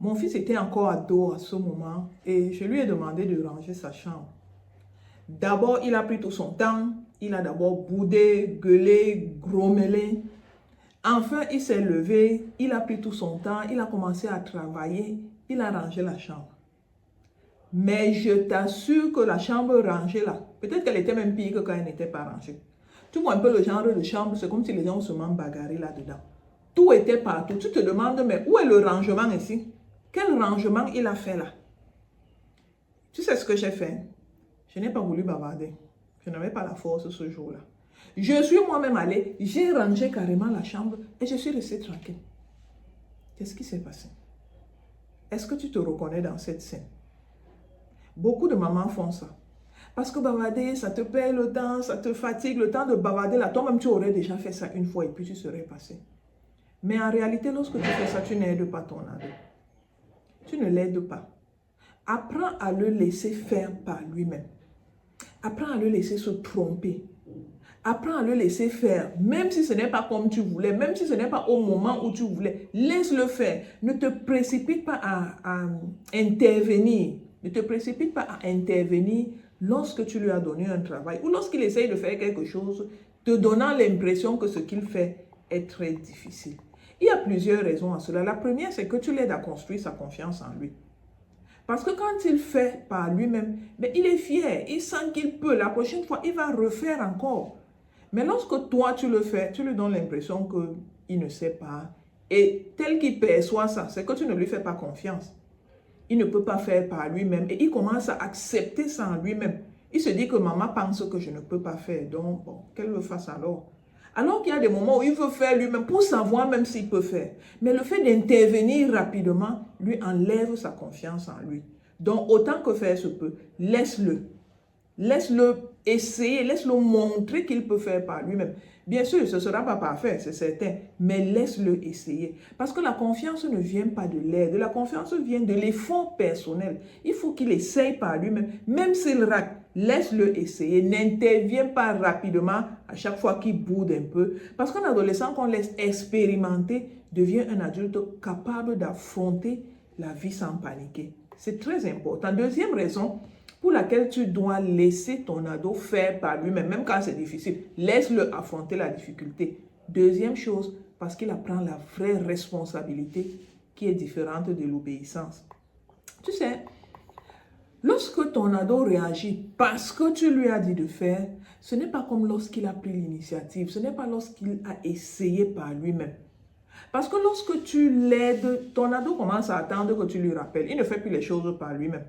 Mon fils était encore ado à ce moment et je lui ai demandé de ranger sa chambre. D'abord, il a pris tout son temps. Il a d'abord boudé, gueulé, grommelé. Enfin, il s'est levé, il a pris tout son temps, il a commencé à travailler, il a rangé la chambre. Mais je t'assure que la chambre rangée là, peut-être qu'elle était même pire que quand elle n'était pas rangée. Tu vois un peu le genre de chambre, c'est comme si les gens se seulement bagarré là-dedans. Tout était partout. Tu te demandes, mais où est le rangement ici? Quel rangement il a fait là? Tu sais ce que j'ai fait? Je n'ai pas voulu bavarder. Je n'avais pas la force ce jour-là. Je suis moi-même allée, j'ai rangé carrément la chambre et je suis restée tranquille. Qu'est-ce qui s'est passé? Est-ce que tu te reconnais dans cette scène? Beaucoup de mamans font ça. Parce que bavarder, ça te perd le temps, ça te fatigue. Le temps de bavarder, là, toi-même, tu aurais déjà fait ça une fois et puis tu serais passé. Mais en réalité, lorsque tu fais ça, tu n'aides pas ton ado. Tu ne l'aides pas. Apprends à le laisser faire par lui-même. Apprends à le laisser se tromper. Apprends à le laisser faire, même si ce n'est pas comme tu voulais, même si ce n'est pas au moment où tu voulais. Laisse-le faire. Ne te précipite pas à intervenir. Ne te précipite pas à intervenir lorsque tu lui as donné un travail ou lorsqu'il essaye de faire quelque chose, te donnant l'impression que ce qu'il fait est très difficile. Il y a plusieurs raisons à cela. La première, c'est que tu l'aides à construire sa confiance en lui. Parce que quand il fait par lui-même, il est fier, il sent qu'il peut. La prochaine fois, il va refaire encore. Mais lorsque toi, tu le fais, tu lui donnes l'impression qu'il ne sait pas. Et tel qu'il perçoit ça, c'est que tu ne lui fais pas confiance. Il ne peut pas faire par lui-même et il commence à accepter ça en lui-même. Il se dit que maman pense que je ne peux pas faire, donc bon, qu'elle le fasse alors. Alors qu'il y a des moments où il veut faire lui-même pour savoir même s'il peut faire. Mais le fait d'intervenir rapidement lui enlève sa confiance en lui. Donc autant que faire se peut, laisse-le. Laisse-le essayer, laisse-le montrer qu'il peut faire par lui-même. Bien sûr, ce ne sera pas parfait, c'est certain, mais laisse-le essayer. Parce que la confiance ne vient pas de l'aide, la confiance vient de l'effort personnel. Il faut qu'il essaye par lui-même, même s'il rate, laisse-le essayer. N'interviens pas rapidement à chaque fois qu'il boude un peu. Parce qu'un adolescent qu'on laisse expérimenter devient un adulte capable d'affronter la vie sans paniquer. C'est très important. Deuxième raison pour laquelle tu dois laisser ton ado faire par lui-même, même quand c'est difficile. Laisse-le affronter la difficulté. Deuxième chose, parce qu'il apprend la vraie responsabilité qui est différente de l'obéissance. Tu sais, lorsque ton ado réagit parce que tu lui as dit de faire, ce n'est pas comme lorsqu'il a pris l'initiative, ce n'est pas lorsqu'il a essayé par lui-même. Parce que lorsque tu l'aides, ton ado commence à attendre que tu lui rappelles. Il ne fait plus les choses par lui-même.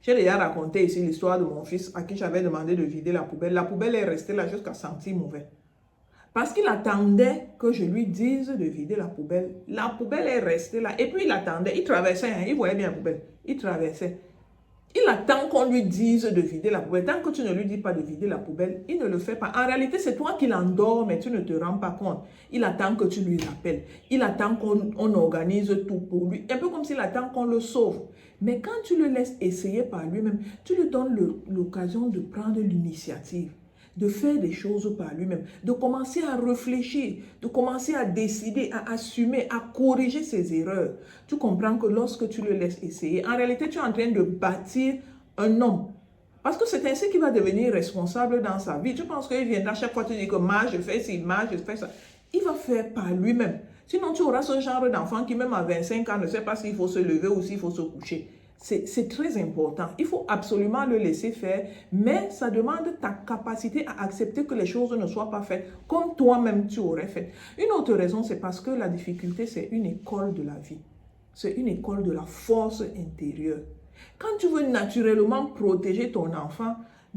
J'ai déjà raconté ici l'histoire de mon fils à qui j'avais demandé de vider la poubelle. La poubelle est restée là jusqu'à sentir mauvais. Parce qu'il attendait que je lui dise de vider la poubelle. La poubelle est restée là. Et puis il attendait. Il traversait. Il voyait bien la poubelle. Il traversait. Il attend qu'on lui dise de vider la poubelle. Tant que tu ne lui dis pas de vider la poubelle, il ne le fait pas. En réalité, c'est toi qui l'endors, mais tu ne te rends pas compte. Il attend que tu lui rappelles. Il attend qu'on organise tout pour lui. Un peu comme s'il attend qu'on le sauve. Mais quand tu le laisses essayer par lui-même, tu lui donnes l'occasion de prendre l'initiative, de faire des choses par lui-même, de commencer à réfléchir, de commencer à décider, à assumer, à corriger ses erreurs. Tu comprends que lorsque tu le laisses essayer, en réalité, tu es en train de bâtir un homme. Parce que c'est ainsi qu'il va devenir responsable dans sa vie. Tu penses qu'il viendra chaque fois te dire que moi, je fais ci, moi, je fais ça. Il va faire par lui-même. Sinon, tu auras ce genre d'enfant qui, même à 25 ans, ne sait pas s'il faut se lever ou s'il faut se coucher. C'est très important. Il faut absolument le laisser faire, mais ça demande ta capacité à accepter que les choses ne soient pas faites comme toi-même tu aurais fait. Une autre raison, c'est parce que la difficulté, c'est une école de la vie. C'est une école de la force intérieure. Quand tu veux naturellement protéger ton enfant,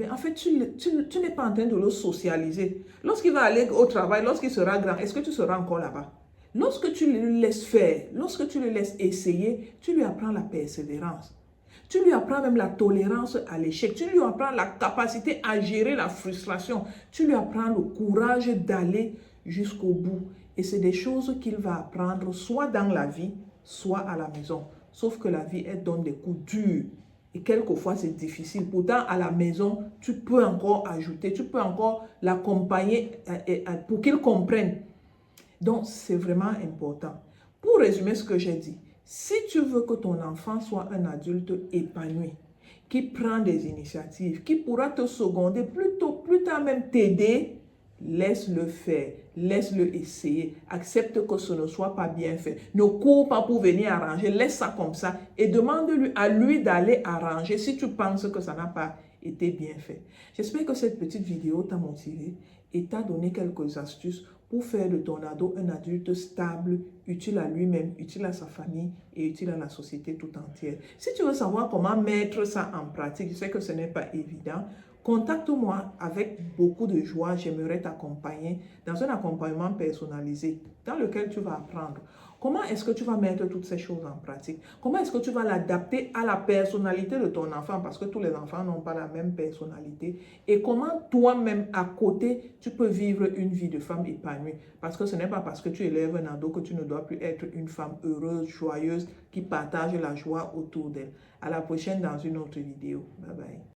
en fait, tu n'es pas en train de le socialiser. Lorsqu'il va aller au travail, lorsqu'il sera grand, est-ce que tu seras encore là-bas? Lorsque tu le laisses faire, lorsque tu le laisses essayer, tu lui apprends la persévérance. Tu lui apprends même la tolérance à l'échec. Tu lui apprends la capacité à gérer la frustration. Tu lui apprends le courage d'aller jusqu'au bout. Et c'est des choses qu'il va apprendre soit dans la vie, soit à la maison. Sauf que la vie, elle donne des coups durs. Et quelquefois, c'est difficile. Pourtant, à la maison, tu peux encore ajouter, tu peux encore l'accompagner pour qu'il comprenne. Donc, c'est vraiment important. Pour résumer ce que j'ai dit, Si tu veux que ton enfant soit un adulte épanoui, qui prend des initiatives, qui pourra te seconder, plus tard même t'aider, laisse-le faire, laisse-le essayer. Accepte que ce ne soit pas bien fait. Ne cours pas pour venir arranger, laisse ça comme ça et demande-lui à lui d'aller arranger si tu penses que ça n'a pas été bien fait. J'espère que cette petite vidéo t'a motivé et t'a donné quelques astuces pour faire de ton ado un adulte stable, utile à lui-même, utile à sa famille et utile à la société tout entière. Si tu veux savoir comment mettre ça en pratique, je sais que ce n'est pas évident, contacte-moi avec beaucoup de joie. J'aimerais t'accompagner dans un accompagnement personnalisé dans lequel tu vas apprendre comment est-ce que tu vas mettre toutes ces choses en pratique. Comment est-ce que tu vas l'adapter à la personnalité de ton enfant parce que tous les enfants n'ont pas la même personnalité. Et comment toi-même à côté, tu peux vivre une vie de femme épanouie. Parce que ce n'est pas parce que tu élèves un ado que tu ne dois plus être une femme heureuse, joyeuse, qui partage la joie autour d'elle. À la prochaine dans une autre vidéo. Bye bye.